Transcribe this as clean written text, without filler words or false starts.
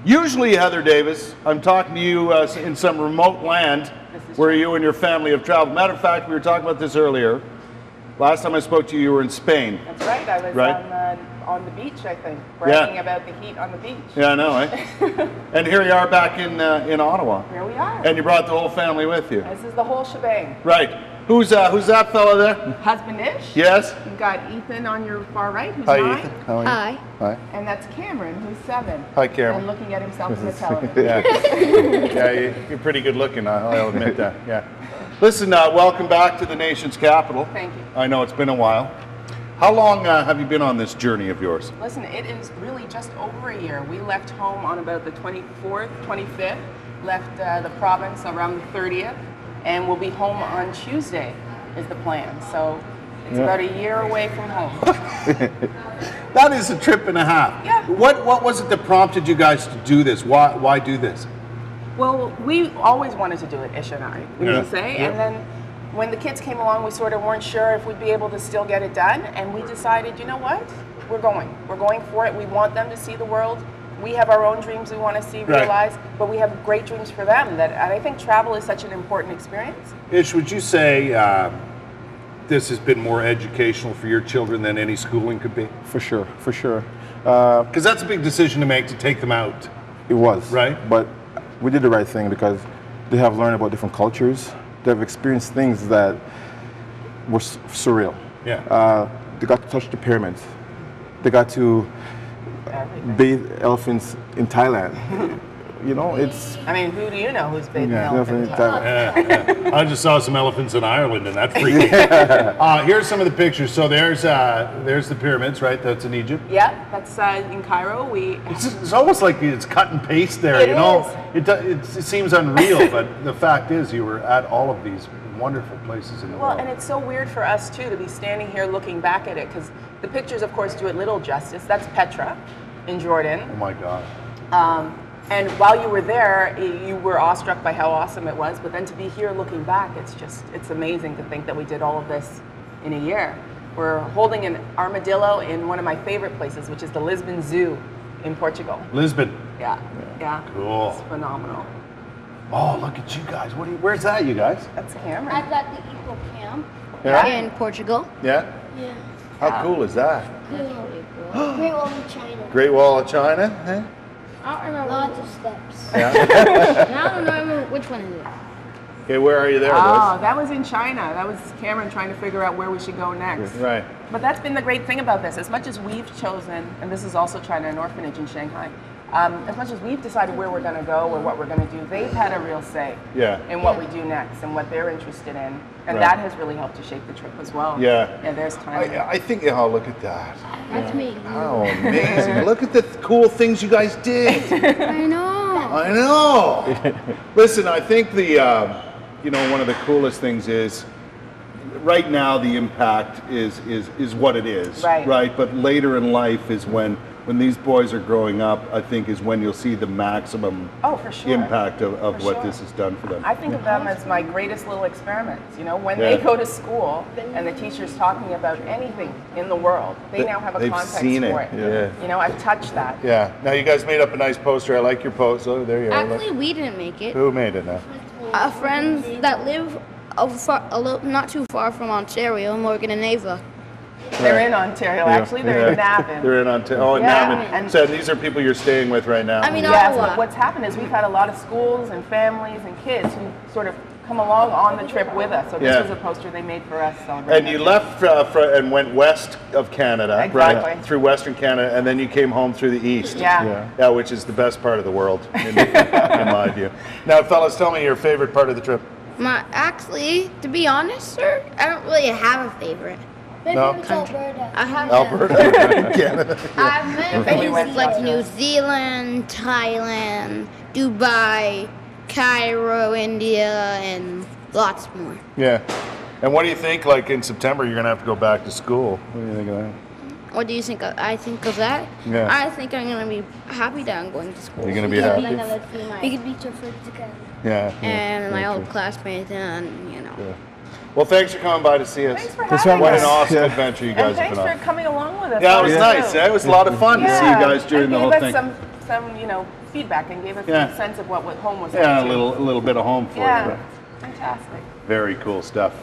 Usually, Heather Davis, I'm talking to you in some remote land where you and your family have traveled. Matter of fact, we were talking about this earlier. Last time I spoke to you, you were in Spain. That's right. I was on the beach, I think, bragging about the heat on the beach. Yeah, I know, eh? And here you are back in Ottawa. Here we are. And you brought the whole family with you. This is the whole shebang. Right. Who's that fella there? Husband-ish. Yes. You've got Ethan on your far right, who's Hi, 9. Ethan. How are you? Hi. Hi. And that's Cameron, who's 7. Hi, Cameron. And looking at himself in the television. Yeah, you're pretty good looking, I'll admit that, yeah. Listen, welcome back to the nation's capital. Thank you. I know it's been a while. How long have you been on this journey of yours? Listen, it is really just over a year. We left home on about the 24th, 25th, left the province around the 30th, and we'll be home on Tuesday is the plan. So it's about a year away from home. That is a trip and a half. Yeah. What was it that prompted you guys to do this? Why do this? Well, we always wanted to do it, Ish and I, we would say. Yeah. And then when the kids came along, we sort of weren't sure if we'd be able to still get it done. And we decided, you know what? We're going. We're going for it. We want them to see the world. We have our own dreams we want to see realized, but we have great dreams for them. And I think travel is such an important experience. Ish, would you say this has been more educational for your children than any schooling could be? For sure, for sure. Because that's a big decision to make, to take them out. It was. Right. But we did the right thing because they have learned about different cultures. They have experienced things that were surreal. Yeah. They got to touch the pyramids. They got to bathe elephants in Thailand. You know, it's... I mean, who do you know who's bathing elephants? I just saw some elephants in Ireland, and that freaked me. Here's some of the pictures. So there's the pyramids, right? That's in Egypt. Yeah, that's in Cairo. It's almost like it's cut and paste there. It you know, is. It seems unreal, but the fact is, you were at all of these wonderful places in the world. Well, and it's so weird for us too to be standing here looking back at it because the pictures, of course, do it little justice. That's Petra in Jordan. Oh my God. And while you were there, you were awestruck by how awesome it was. But then to be here looking back, it's amazing to think that we did all of this in a year. We're holding an armadillo in one of my favorite places, which is the Lisbon Zoo in Portugal. Lisbon. Yeah. Cool. It's phenomenal. Oh, look at you guys. Where's that, you guys? That's Cameron. I got the Eagle Camp in Portugal. Yeah? Yeah. How cool is that? Cool. Great Wall of China. Great Wall of China, eh? I don't remember. Lots of steps. Yeah. I don't remember which one is it. Okay, where are you there, Oh, that was in China. That was Cameron trying to figure out where we should go next. Right. But that's been the great thing about this. As much as we've chosen, and this is also China, an orphanage in Shanghai, as much as we've decided where we're going to go or what we're going to do, they've had a real say in what we do next and what they're interested in. And that has really helped to shape the trip as well. Yeah. Yeah, there's time. I think, oh, look at that. That's me. How amazing. Look at the cool things you guys did. I know. I know. Listen, I think one of the coolest things is right now the impact is what it is. Right. But later in life is when these boys are growing up, I think is when you'll see the maximum impact of what this has done for them. I think of them as my greatest little experiments. You know, when they go to school and the teacher's talking about anything in the world, they now have a context for it. Yeah. You know, I've touched that. Yeah. Now you guys made up a nice poster. I like your post. Oh, there you are. Actually, we didn't make it. Who made it now? Friends that live not too far from Ontario, Morgan and Ava. They're in Ontario, actually. They're in Navan. They're in Ontario. Oh, in Navan. And so these are people you're staying with right now. I mean, but what's happened is we've had a lot of schools and families and kids who sort of come along on the trip with us. So this was a poster they made for us. And you left and went west of Canada, right? Through Western Canada, and then you came home through the east. Yeah, which is the best part of the world, in my view. Now, fellas, tell me your favorite part of the trip. Actually, to be honest, sir, I don't really have a favorite. No. Alberta. I have Alberta, Canada. I've been places like New Zealand, Thailand, Dubai, Cairo, India, and lots more. Yeah. And what do you think? Like in September, you're gonna have to go back to school. What do you think of that? What do you think? I think of that. Yeah. I think I'm gonna be happy that I'm going to school. You're gonna be happy. We could beat your friends together. Yeah. And my old classmates, and you know. Yeah. Well, thanks for coming by to see us. Thanks for having us. What an awesome adventure you guys have been on. Thanks for coming along with us. Yeah, it was nice. It was a lot of fun to see you guys during the whole thing. Some some, you know, feedback and gave us a sense of what home was like. Yeah, a little bit of home for you. Yeah, fantastic. Very cool stuff.